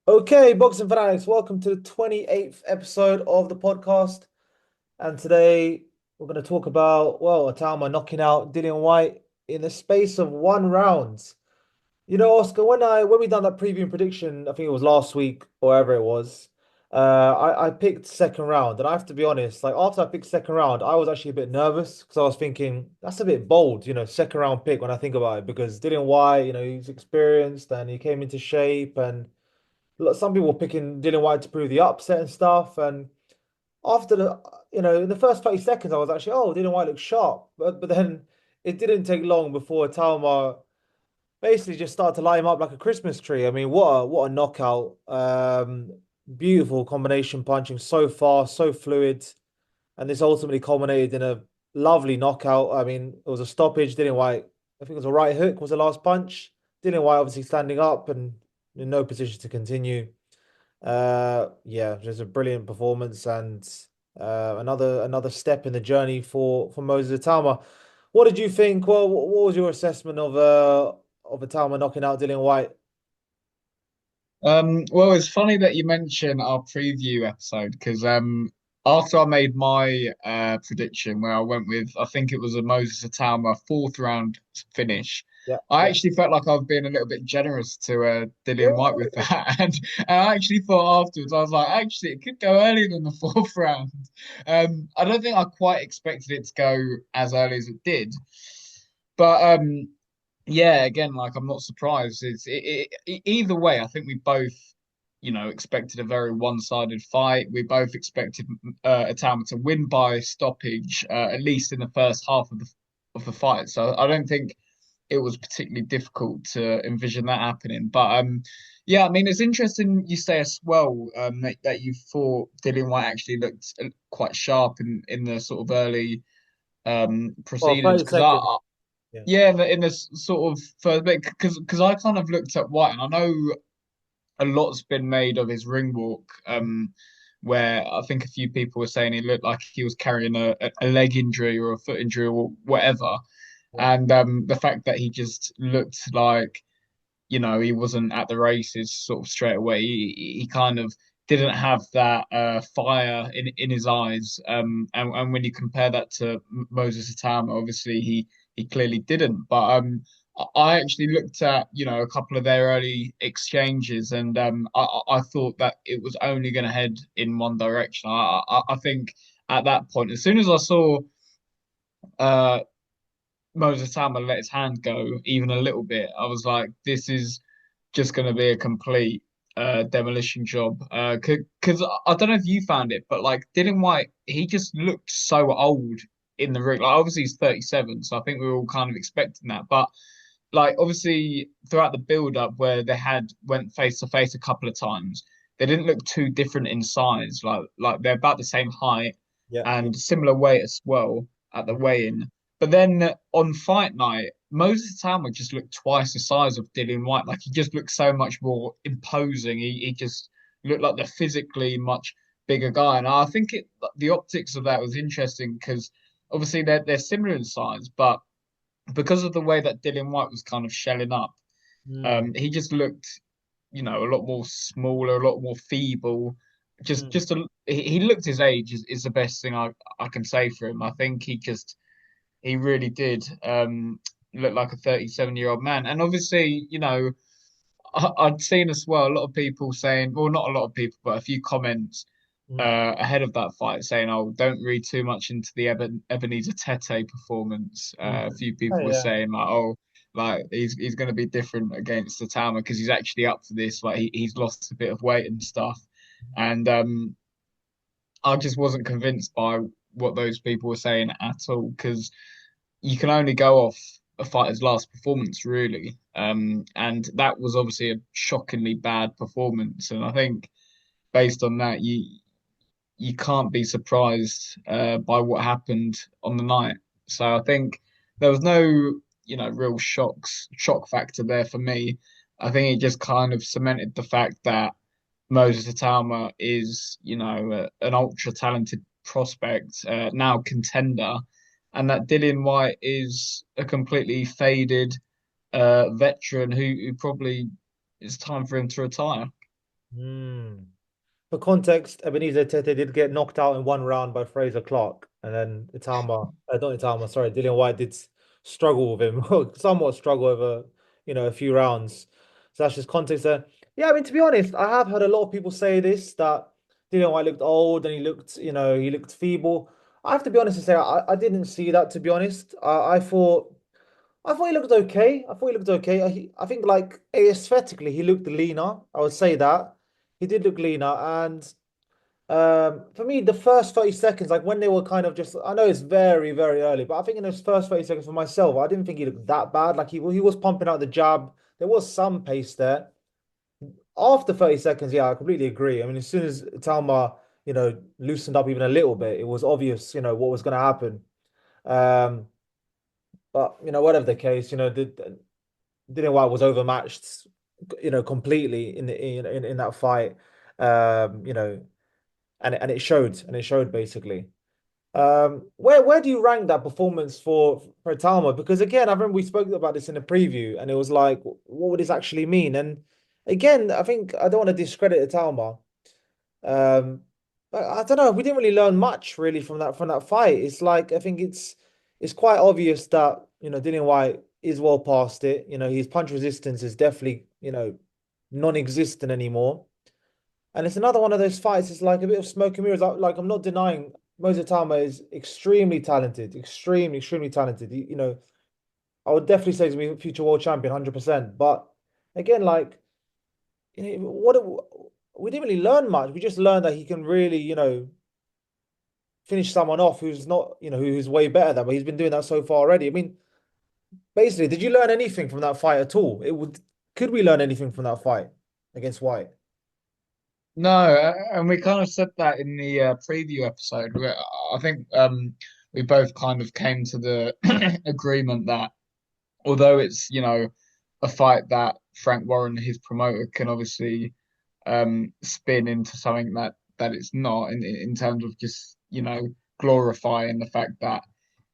Okay, boxing fanatics, welcome to the 28th episode of the podcast. And today we're going to talk about, Itama knocking out Dillian Whyte in the space of one round. Oscar, when we done that preview and prediction, I think it was last week or wherever it was, I picked second round. And I have to be honest, like after I picked second round, I was actually a bit nervous because I was thinking that's a bit bold, second round pick when I think about it, because Dillian Whyte, he's experienced and he came into shape and some people were picking Dillian Whyte to prove the upset and stuff. And after in the first 30 seconds, I was actually, oh, Dillian Whyte looks sharp. But then it didn't take long before Itauma basically just started to light him up like a Christmas tree. I mean, what a knockout. Beautiful combination punching, so fast, so fluid. And this ultimately culminated in a lovely knockout. I mean, it was a stoppage. Dillian Whyte, I think it was a right hook, was the last punch. Dillian Whyte obviously standing up and in no position to continue. Yeah, just a brilliant performance and another step in the journey for Moses Itauma. What did you think? Well, what was your assessment of Itauma knocking out Dillian Whyte? Well, it's funny that you mention our preview episode because after I made my prediction where I went with, I think it was a Moses Itauma fourth round finish, Yeah, I yeah. actually felt like I was being a little bit generous to Dillian Whyte with Really? that, and I actually thought afterwards I was like, actually, it could go earlier than the fourth round. I don't think I quite expected it to go as early as it did, but yeah, again, like I'm not surprised. Either way. I think we both, expected a very one-sided fight. We both expected Itama to win by stoppage, at least in the first half of the fight. So I don't think it was particularly difficult to envision that happening. But yeah, I mean, it's interesting you say as well that you thought Dillian White actually looked quite sharp in the sort of early Well, proceedings 30 because seconds. Yeah. yeah, in the sort of first bit, because I kind of looked at White, and I know a lot's been made of his ring walk, where I think a few people were saying he looked like he was carrying a leg injury or a foot injury or whatever, Yeah. and the fact that he just looked like he wasn't at the races sort of straight away. He kind of didn't have that fire in his eyes. And when you compare that to Moses Itauma, obviously he clearly didn't. But I actually looked at a couple of their early exchanges, and I thought that it was only going to head in one direction. I think at that point, as soon as I saw uh, Moses Itauma let his hand go even a little bit, I was like, this is just going to be a complete demolition job. Because I don't know if you found it, but like Dillian Whyte, he just looked so old in the ring. Like obviously he's 37, so I think we were all kind of expecting that. But like obviously throughout the build up where they had went face to face a couple of times, they didn't look too different in size. Like they're about the same height Yeah. Yeah. and similar weight as well at the Mhm. weigh-in. But then on fight night, Moses Itauma just looked twice the size of Dillian Whyte. Like he just looked so much more imposing. He just looked like the physically much bigger guy. And I think the optics of that was interesting because obviously they're similar in size, but because of the way that Dillian Whyte was kind of shelling up, Mm, he just looked, a lot more smaller, a lot more feeble. mm. He looked his age is the best thing I can say for him. I think he really did look like a 37-year-old man. And obviously, I'd seen as well a lot of people saying, well, not a lot of people, but a few comments Mm. ahead of that fight saying, "Oh, don't read too much into the Ebenezer Tete performance." A Mm. few Oh, people were yeah. saying like, "Oh, like he's going to be different against the Tama because he's actually up for this. Like he's lost a bit of weight and stuff." And I just wasn't convinced by what those people were saying at all because you can only go off a fighter's last performance, really. And that was obviously a shockingly bad performance. And I think based on that, you can't be surprised by what happened on the night. So I think there was no, real shock factor there for me. I think it just kind of cemented the fact that Moses Itauma is, an ultra talented prospect, now contender, and that Dillian Whyte is a completely faded veteran who probably it's time for him to retire. Hmm. For context, Ebenezer Tete did get knocked out in one round by Fraser Clark, and then not Itama, sorry, Dillian Whyte did struggle with him, somewhat struggle over, a few rounds. So that's just context there. Yeah, I mean, to be honest, I have heard a lot of people say this that Dillian Whyte looked old and he looked feeble. I have to be honest and say I didn't see that, to be honest. I thought he looked okay. I thought he looked okay. I think like aesthetically he looked leaner. I would say that he did look leaner. And for me, the first 30 seconds, like when they were kind of just, I know it's very, very early, but I think in those first 30 seconds for myself, I didn't think he looked that bad. Like he was pumping out the jab. There was some pace there. After 30 seconds, yeah, I completely agree. I mean, as soon as Talma, loosened up even a little bit, it was obvious, what was going to happen. Um, but whatever the case, Dillian White was overmatched, completely in that fight. You know, and it showed basically. Where do you rank that performance for Talma? Because again, I remember we spoke about this in the preview, and it was like, what would this actually mean? And again, I think I don't want to discredit Talma. Um, but I don't know. We didn't really learn much really from that fight. It's like I think it's quite obvious that Dillian White is well past it. His punch resistance is definitely non-existent anymore. And it's another one of those fights. It's like a bit of smoke and mirrors. Like I'm not denying Moses Itauma is extremely talented, extremely, extremely talented. I would definitely say to be a future world champion, 100%. But again, like what we didn't really learn much. We just learned that he can really, finish someone off who's not, who's way better than. But he's been doing that so far already. I mean, basically, did you learn anything from that fight at all? Could we learn anything from that fight against White? No, and we kind of said that in the preview episode. I think we both kind of came to the agreement that although it's, a fight that Frank Warren, his promoter, can obviously spin into something that it's not in terms of just, glorifying the fact that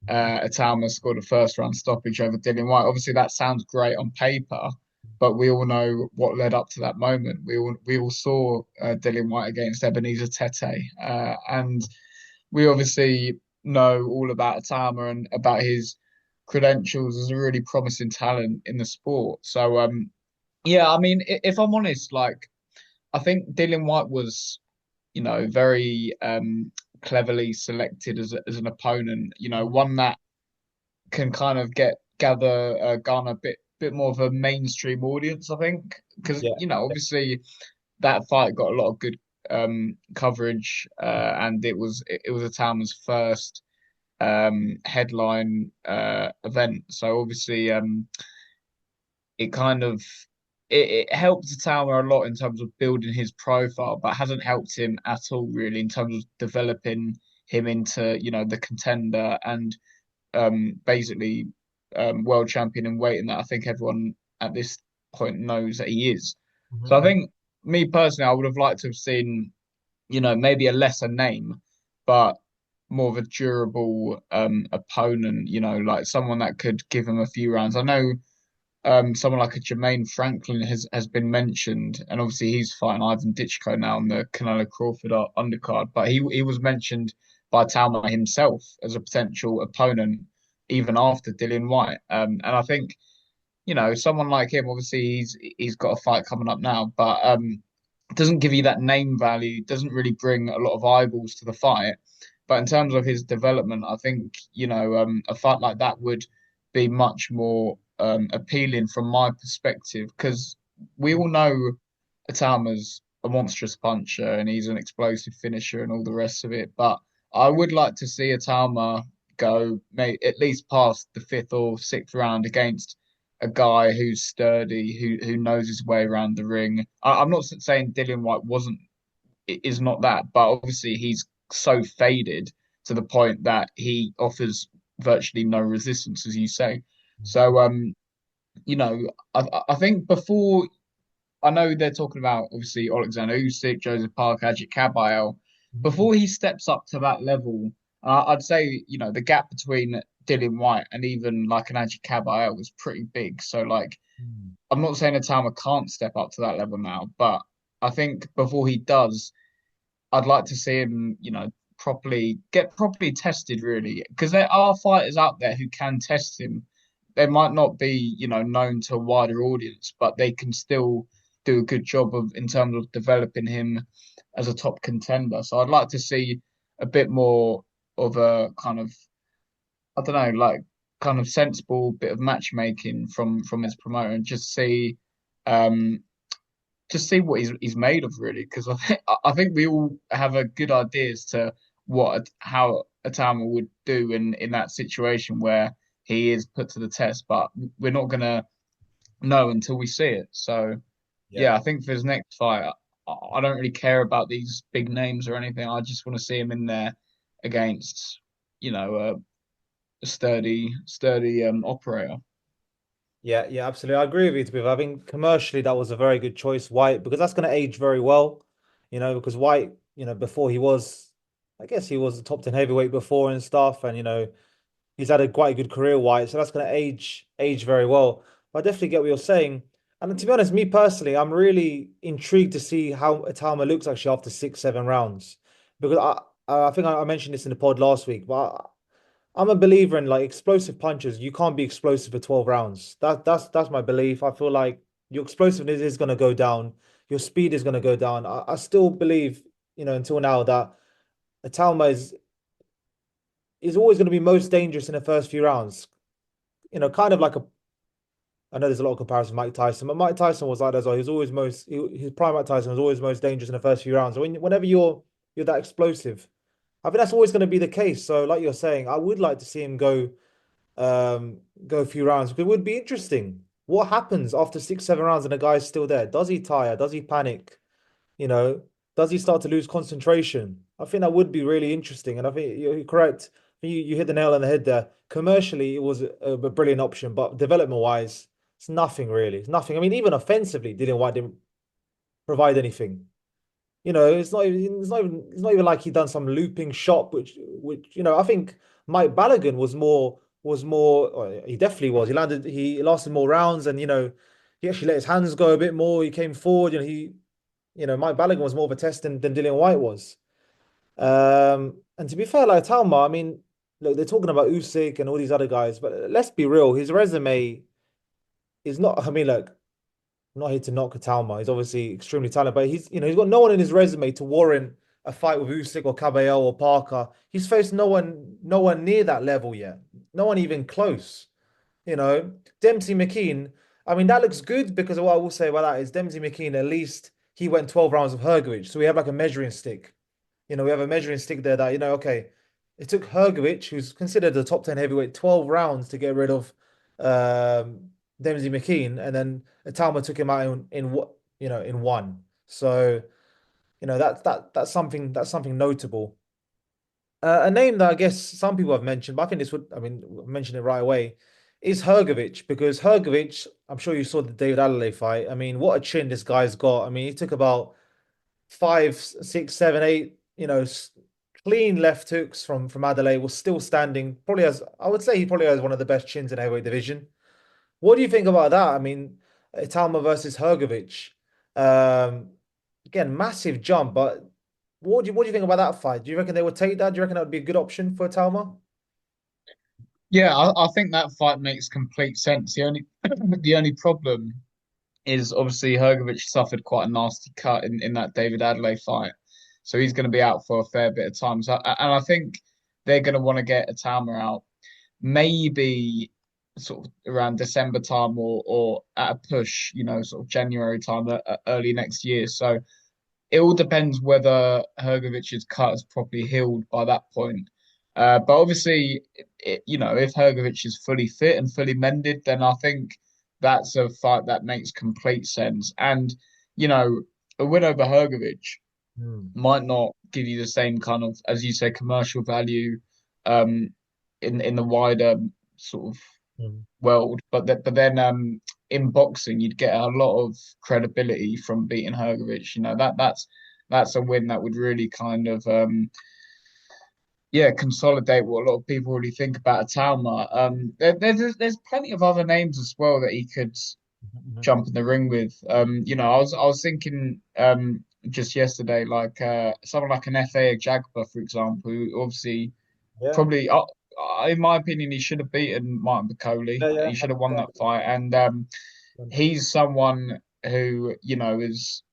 Itama scored a first round stoppage over Dillian Whyte. Obviously, that sounds great on paper, but we all know what led up to that moment. We all saw Dillian Whyte against Ebenezer Tete, and we obviously know all about Itama and about his credentials as a really promising talent in the sport. So, yeah, I mean, if I'm honest, like I think Dillian Whyte was, very cleverly selected as an opponent. One that can kind of garner a bit more of a mainstream audience, I think, because Yeah. obviously that fight got a lot of good coverage, and it was Itama's first headline event. So obviously, it kind of it helped Itauma a lot in terms of building his profile, but hasn't helped him at all really in terms of developing him into the contender and basically world champion in weight, and that I think everyone at this point knows that he is. So I Mhm. think me personally, I would have liked to have seen maybe a lesser name, but more of a durable opponent. Like someone that could give him a few rounds. I know someone like a Jermaine Franklin has been mentioned, and obviously he's fighting Ivan Ditchko now on the Canelo Crawford undercard. But he was mentioned by Talma himself as a potential opponent even after Dillian Whyte. And I think someone like him, obviously he's got a fight coming up now, but doesn't give you that name value, doesn't really bring a lot of eyeballs to the fight. But in terms of his development, I think, a fight like that would be much more appealing from my perspective because we all know Atama's a monstrous puncher and he's an explosive finisher and all the rest of it. But I would like to see Atama go at least past the fifth or sixth round against a guy who's sturdy, who knows his way around the ring. I'm not saying Dillian Whyte wasn't is not that, but obviously he's so faded to the point that he offers virtually no resistance, as you say. So you know, I think before I know they're talking about obviously Alexander Usyk, Joseph Parker, Ajit Kabayel. Mhm. Before he steps up to that level, I'd say the gap between Dillian Whyte and even like an Ajit Kabayel was pretty big. So like Mhm. I'm not saying Itama can't step up to that level now, but I think before he does, I'd like to see him, properly tested, really, because there are fighters out there who can test him. They might not be, known to a wider audience, but they can still do a good job of in terms of developing him as a top contender. So I'd like to see a bit more of a kind of, I don't know, like kind of sensible bit of matchmaking from his promoter and um just see what he's made of, really, because I think we all have a good idea as to how Itama would do in that situation where he is put to the test, but we're not gonna know until we see it. So Yeah. yeah, I think for his next fight, I don't really care about these big names or anything. I just want to see him in there against, a sturdy operator. Yeah, yeah, absolutely. I agree with you, to be fair. I think commercially that was a very good choice, White, because that's going to age very well, because White, before he was, I guess he was a top 10 heavyweight before and stuff, and he's had a quite a good career, White, so that's going to age very well. But I definitely get what you're saying. And to be honest, me personally, I'm really intrigued to see how Itama looks actually after 6, 7 rounds, because I think I mentioned this in the pod last week, but I'm a believer in like explosive punches. You can't be explosive for 12 rounds. That's my belief. I feel like your explosiveness is going to go down. Your speed is going to go down. I still believe, until now that Atalma is always going to be most dangerous in the first few rounds. Kind of like I know there's a lot of comparison to Mike Tyson, but Mike Tyson was like that as well. He was always his prime Mike Tyson was always most dangerous in the first few rounds. Whenever you're that explosive, I think that's always going to be the case. So like you're saying, I would like to see him go a few rounds because it would be interesting. What happens after 6, 7 rounds and the guy's still there? Does he tire? Does he panic? You know, does he start to lose concentration? I think that would be really interesting. And I think you're correct. You hit the nail on the head there. Commercially, it was a brilliant option, but development wise, it's nothing really. It's nothing. I mean, even offensively, Dillian Whyte didn't provide anything. It's not even like he done some looping shot, which I think Mike Balogun was more. He definitely was. He lasted more rounds, and he actually let his hands go a bit more. He came forward, Mike Balogun was more of a test than Dillian Whyte was. And to be fair, like Talma, I mean, look, they're talking about Usyk and all these other guys, but let's be real, his resume is not. I mean, look, I'm not here to knock Talma. He's obviously extremely talented, but he's got no one in his resume to warrant a fight with Usyk or Cabello or Parker. He's faced no one near that level yet. No one even close. You know, Dempsey McKean. I mean, that looks good because what I will say about that is Dempsey McKean. At least he went 12 rounds of Hrgovic, so we have like a measuring stick. We have a measuring stick there that okay, it took Hrgovic, who's considered a top 10 heavyweight, 12 rounds to get rid of Dempsey McKean, and then Itama took him out in what in one. So that's something notable. A name that I guess some people have mentioned, but I think this would I mean mention it right away, is Hrgovic, because Hrgovic, I'm sure you saw the David Adelaide fight. I mean, what a chin this guy's got. I mean, he took about 5, 6, 7, 8, clean left hooks from Adelaide, was still standing. Probably has, I would say he probably has one of the best chins in the heavyweight division. What do you think about that? I mean, Itama versus Hrgovic. Um, Again, massive jump, but what do you think about that fight? Do you reckon they would take that? Do you reckon that would be a good option for Itama? Yeah, I think that fight makes complete sense. The only problem is obviously Hrgovic suffered quite a nasty cut in that David Adelaide fight, so he's going to be out for a fair bit of time. And I think they're going to want to get Itama out maybe sort of around December time or at a push, sort of January time, early next year. So it all depends whether Hrgovic's cut is properly healed by that point. But obviously, if Hrgovic is fully fit and fully mended, then I think that's a fight that makes complete sense. And, you know, a win over Hrgovic Hmm. might not give you the same kind of, as you say, commercial value um, in the wider sort of Hmm. world. But then in boxing, you'd get a lot of credibility from beating Hrgovic. That's a win that would really kind of consolidate what a lot of people really think about Atalma. There's plenty of other names as well that he could Mhm. jump in the ring with. I was thinking just yesterday, like someone like an FA Jagba, for example, who obviously Yeah. probably, in my opinion, he should have beaten Martin Bakole. Yeah, yeah, He should have won 100%. that fight, and he's someone who is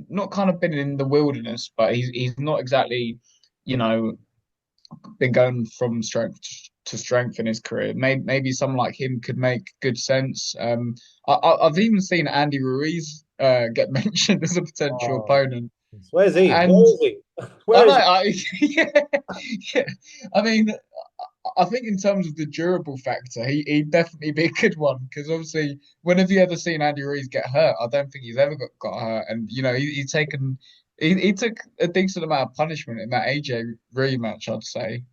not kind of been in the wilderness, but he's not exactly, you know, been going from strength to strength in his career. Maybe someone like him could make good sense. I've even seen Andy Ruiz get mentioned as a potential Oh, opponent, where is he? Where and is he? I Where know, is he? yeah, yeah. I mean, I think in terms of the durable factor, he'd definitely be a good one because obviously, when have you ever seen Andy Ruiz get hurt? I don't think he's ever got hurt, and he took a decent amount of punishment in that AJ rematch, I'd say.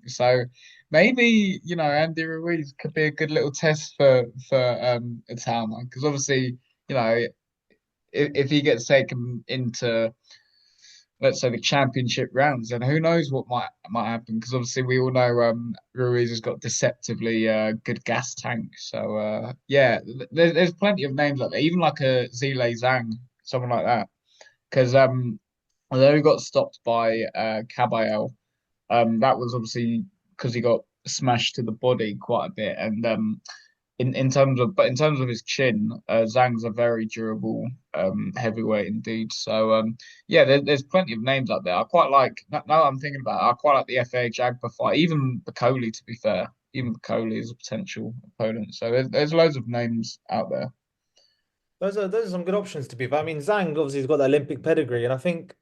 So maybe Andy Ruiz could be a good little test for Itama because obviously if he gets taken into, let's say, the championship rounds, then who knows what might happen? Because obviously we all know Ruiz has got deceptively good gas tank. So yeah, there's plenty of names like that, even like a Zile Zhang, someone like that. Because although he got stopped by Caballero, that was obviously because he got smashed to the body quite a bit, and in terms of his chin, Zhang's a very durable heavyweight indeed. So yeah, there's plenty of names out there. I quite like now that I'm thinking about it, I quite like the FA Jagba fight, even Bakole, to be fair. Even Bakole is a potential opponent. So there's loads of names out there. Those are some good options to be fair. I mean, Zhang obviously has got that Olympic pedigree, and I think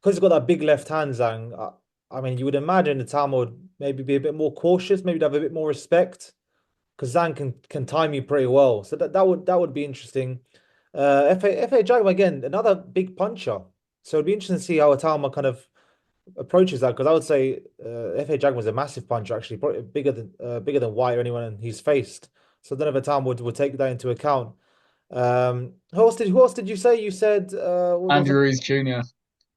because he's got that big left hand, Zhang. I mean, you would imagine the Tama would maybe be a bit more cautious, maybe have a bit more respect, because Zhang can time you pretty well. So that would be interesting. FA Jagger again, another big puncher. So it'd be interesting to see how Itama kind of approaches that because I would say FA Jagger was a massive puncher, actually, probably bigger than White or anyone he's faced. So I don't know if Itama would take that into account. Who else did you say? You said what was Andy it? Ruiz Jr.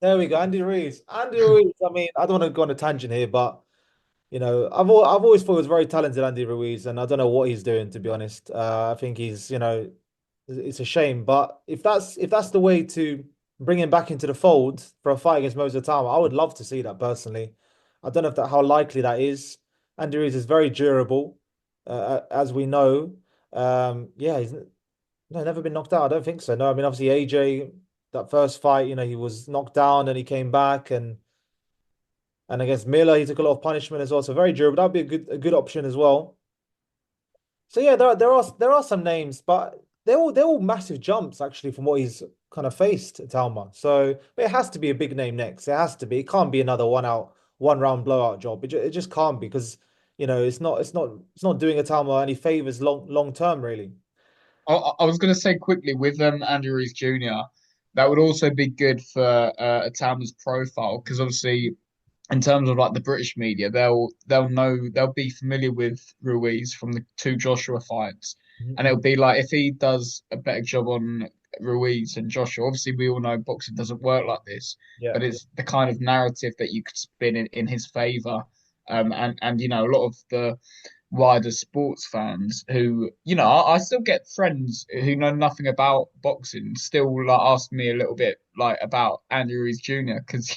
There we go, Andy Ruiz. Andy Ruiz. I mean, I don't want to go on a tangent here, but I've always thought he was very talented, Andy Ruiz, and I don't know what he's doing to be honest. I think it's a shame. But if that's the way to bring him back into the fold for a fight against Moses Itauma, I would love to see that personally. I don't know if that how likely that is. Andy Ruiz is very durable, as we know. Yeah, he's no, never been knocked out. I don't think so. No, I mean obviously AJ, that first fight, he was knocked down and he came back and against Miller, he took a lot of punishment as well. So very durable. That'd be a good option as well. So yeah, there are some names, but they're all massive jumps actually from what he's kind of faced at Talma. So but it has to be a big name next. It has to be. It can't be another one round blowout job. It just can't be because it's not doing a Talma any favors long term really. I was going to say quickly with Andy Ruiz Jr. That would also be good for Itama's profile because obviously in terms of like the British media, they'll be familiar with Ruiz from the two Joshua fights, and it'll Mhm. be like if he does a better job on Ruiz and Joshua. Obviously, we all know boxing doesn't work like this, Yeah. but it's the kind of narrative that you could spin in his favor. And a lot of the wider sports fans who, I still get friends who know nothing about boxing still like ask me a little bit like about Andy Ruiz Jr. because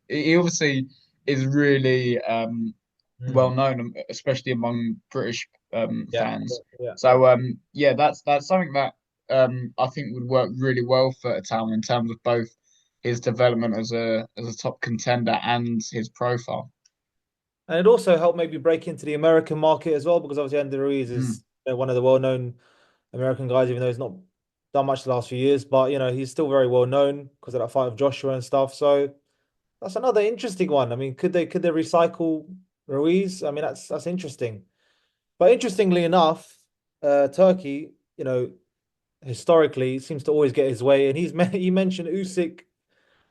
he obviously is really well Mm. known, especially among British Yeah. fans. Yeah. Yeah. So yeah, that's something that I think would work really well for Italian in terms of both his development as a top contender and his profile. And it also helped maybe break into the American market as well, because obviously Andy Ruiz Mm. is one of the well-known American guys, even though he's not done much the last few years. But he's still very well known because of that fight with Joshua and stuff. So that's another interesting one. I mean, could they recycle Ruiz? I mean, that's interesting. But interestingly enough, Turkey, historically seems to always get his way, and he mentioned Usyk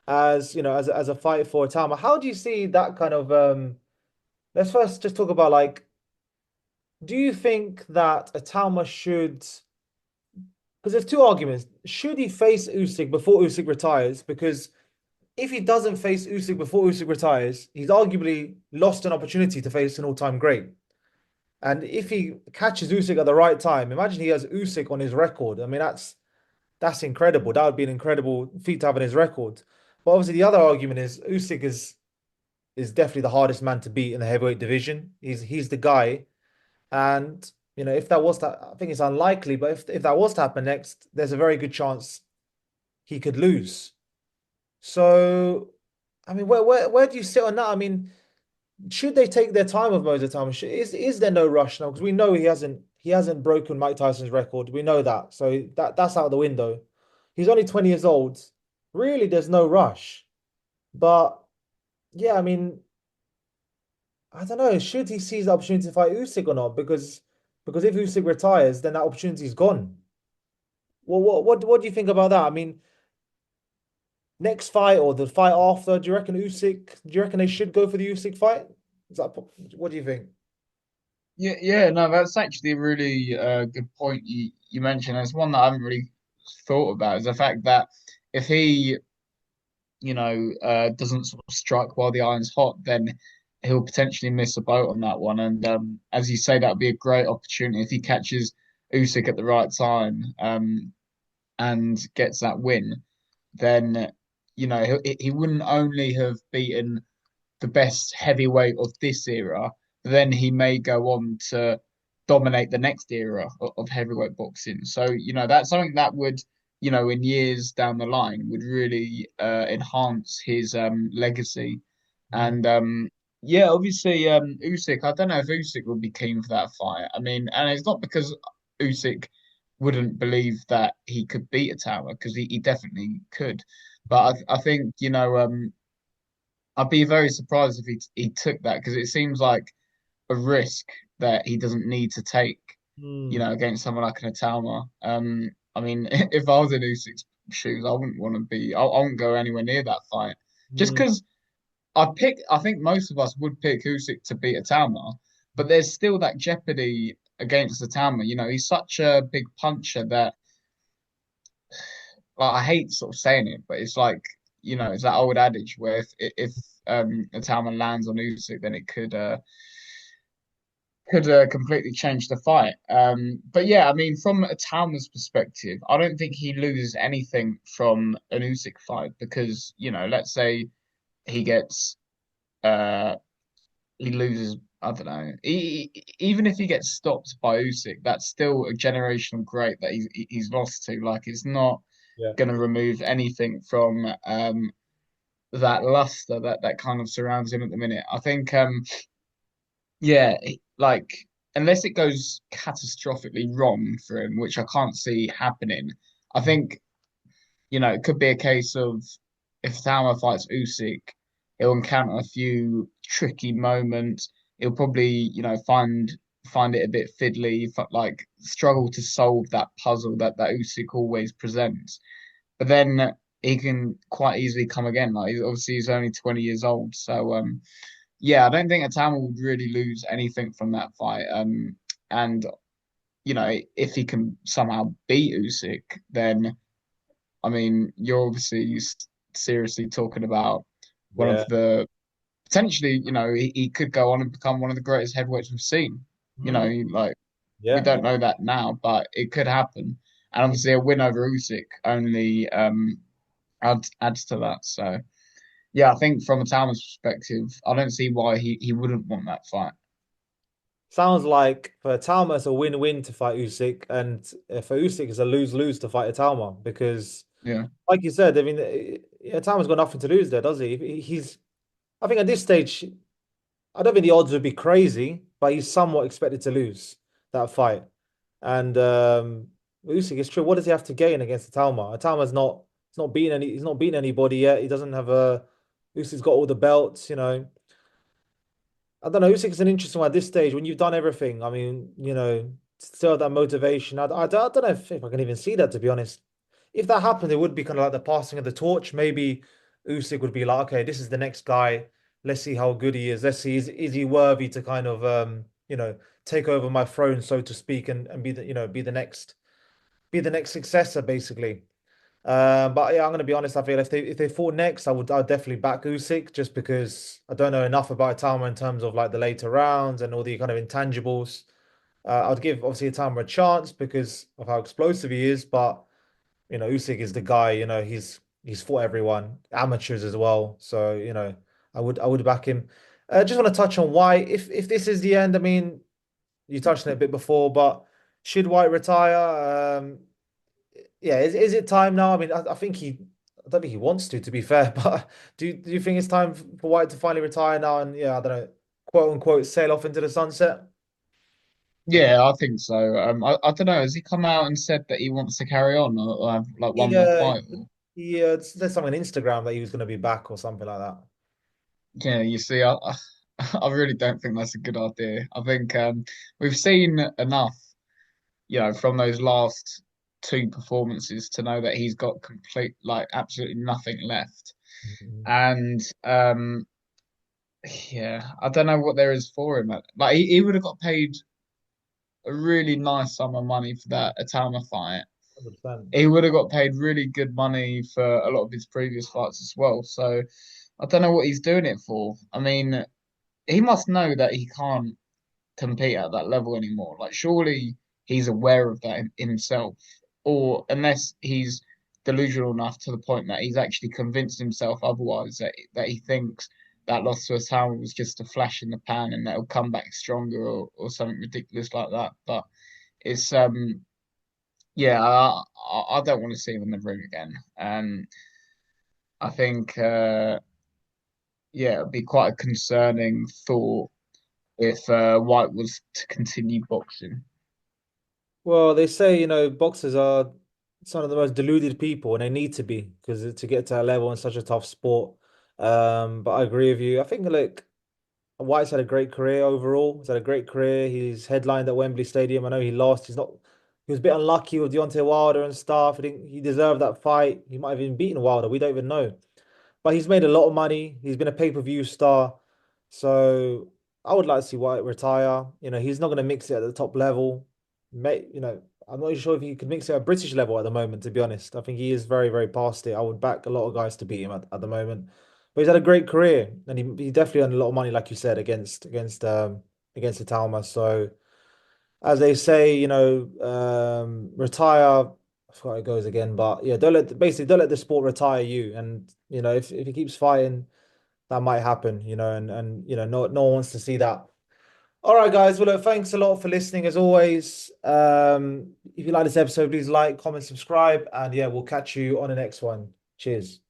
as as a fight for Tama. How do you see that kind of Let's first just talk about like, do you think that Atama should? Because there's two arguments. Should he face Usyk before Usyk retires? Because if he doesn't face Usyk before Usyk retires, he's arguably lost an opportunity to face an all-time great. And if he catches Usyk at the right time, imagine he has Usyk on his record. I mean, that's incredible. That would be an incredible feat to have in his record. But obviously, the other argument is Usyk is definitely the hardest man to beat in the heavyweight division. He's the guy. And if that was to, I think it's unlikely, but if that was to happen next, there's a very good chance he could lose. So, I mean, where do you sit on that? I mean, should they take their time with Moses Itauma? Is there no rush now? Because we know he hasn't broken Mike Tyson's record. We know that. So that's out the window. He's only 20 years old. Really, there's no rush. But yeah, I mean, I don't know. Should he seize the opportunity to fight Usyk or not? Because if Usyk retires, then that opportunity's gone. Well, what do you think about that? I mean, next fight or the fight after, do you reckon Usyk? Do you reckon they should go for the Usyk fight? Is that what do you think? Yeah, yeah, no, that's actually a really good point you mentioned. It's one that I haven't really thought about, is the fact that if he, doesn't sort of strike while the iron's hot, then he'll potentially miss a boat on that one. And as you say, that would be a great opportunity if he catches Usyk at the right time, and gets that win. Then he wouldn't only have beaten the best heavyweight of this era, but then he may go on to dominate the next era of heavyweight boxing. So, that's something that would, in years down the line, would really enhance his legacy. Mm, And yeah, obviously, Usyk, I don't know if Usyk would be keen for that fight. I mean, and it's not because Usyk wouldn't believe that he could beat a tower, because he definitely could. But I think, I'd be very surprised if he took that, because it seems like a risk that he doesn't need to take, mm, against someone like an Itama. I mean, if I was in Usyk's shoes, I wouldn't want to be. I wouldn't go anywhere near that fight, just mm, because I think most of us would pick Usyk to beat Itama, but there's still that jeopardy against Itama. He's such a big puncher that, like, I hate sort of saying it, but it's like, it's that old adage where if Itama lands on Usyk, then it could completely change the fight. But yeah, I mean, from Itama's perspective, I don't think he loses anything from an Usyk fight, because, let's say he gets uh he loses. I don't know. Even if he gets stopped by Usyk, that's still a generational great that he's lost to. Like, it's not yeah. going to remove anything from that luster that kind of surrounds him at the minute. I think yeah, like, unless it goes catastrophically wrong for him, which I can't see happening, I think, it could be a case of, if Tama fights Usyk, he'll encounter a few tricky moments. He'll probably, find it a bit fiddly, like struggle to solve that puzzle that Usyk always presents. But then he can quite easily come again. Like, obviously he's only 20 years old, so yeah, I don't think Atama would really lose anything from that fight. And if he can somehow beat Usyk, then, I mean, you're obviously seriously talking about one Yeah. of the, potentially, he could go on and become one of the greatest heavyweights we've seen. Mm, Like, we yeah. don't know that now, but it could happen. And obviously, a win over Usyk only adds to that. So yeah, I think from a Atama's perspective, I don't see why he wouldn't want that fight. Sounds like for Talma it's a win-win to fight Usyk, and for Usyk it's a lose-lose to fight Talma because, Yeah. like you said, I mean, Talma's got nothing to lose there, does he? I think at this stage, I don't think the odds would be crazy, but he's somewhat expected to lose that fight. And Usyk is true. What does he have to gain against Talma? Talma's not, he's not beaten anybody yet. He doesn't have a, Usyk's got all the belts. I don't know. Usyk is an interesting one at this stage when you've done everything. I mean, still have that motivation. I don't know if I can even see that, to be honest. If that happened, it would be kind of like the passing of the torch. Maybe Usyk would be like, okay, this is the next guy. Let's see how good he is. Let's see, is he worthy to kind of take over my throne, so to speak, and be the next successor, basically. But yeah, I'm gonna be honest. I feel if they fought next, I'd definitely back Usyk just because I don't know enough about Itama in terms of like the later rounds and all the kind of intangibles. I'd give obviously Itama a chance because of how explosive he is, but Usyk is the guy. He's fought everyone, amateurs as well. So I would back him. Just want to touch on White. If this is the end, I mean, you touched on it a bit before, but should White retire? Yeah, is it time now? I mean, I think I don't think he wants to be fair, but do you think it's time for White to finally retire now and yeah, I don't know, quote unquote, sail off into the sunset? Yeah, I think so. I don't know. Has he come out and said that he wants to carry on or have like one more Yeah, fight? Or... yeah, there's something on Instagram that he was going to be back or something like that. Yeah, you see, I really don't think that's a good idea. I think we've seen enough, from those last two performances to know that he's got complete, like, absolutely nothing left. Mhm. And yeah, I don't know what there is for him. Like, he would have got paid a really nice sum of money for that Itama fight. 100%. He would have got paid really good money for a lot of his previous fights as well. So I don't know what he's doing it for. I mean, he must know that he can't compete at that level anymore. Like, surely he's aware of that in himself, or unless he's delusional enough to the point that he's actually convinced himself otherwise, that he thinks that loss to Asama was just a flash in the pan and that he'll come back stronger or something ridiculous like that. But it's yeah, I don't want to see him in the ring again. I think yeah, it'd be quite a concerning thought if White was to continue boxing. Well, they say, boxers are some of the most deluded people, and they need to be because to get to that level in such a tough sport. But I agree with you. I think like White's had a great career overall. He's had a great career. He's headlined at Wembley Stadium. I know he lost. He was a bit unlucky with Deontay Wilder and stuff. I think he deserved that fight. He might have even beaten Wilder. We don't even know. But he's made a lot of money. He's been a pay-per-view star. So I would like to see White retire. He's not going to mix it at the top level. I'm not sure if he could mix it at British level at the moment, to be honest. I think he is very, very past it. I would back a lot of guys to beat him at the moment. But he's had a great career and he definitely earned a lot of money, like you said, against Itauma. So as they say, retire. I forgot how it goes again, but yeah, don't let the sport retire you. And if he keeps fighting, that might happen. And no one wants to see that. All right, guys. Well, look, thanks a lot for listening as always. If you like this episode, please like, comment, subscribe, and yeah, we'll catch you on the next one. Cheers.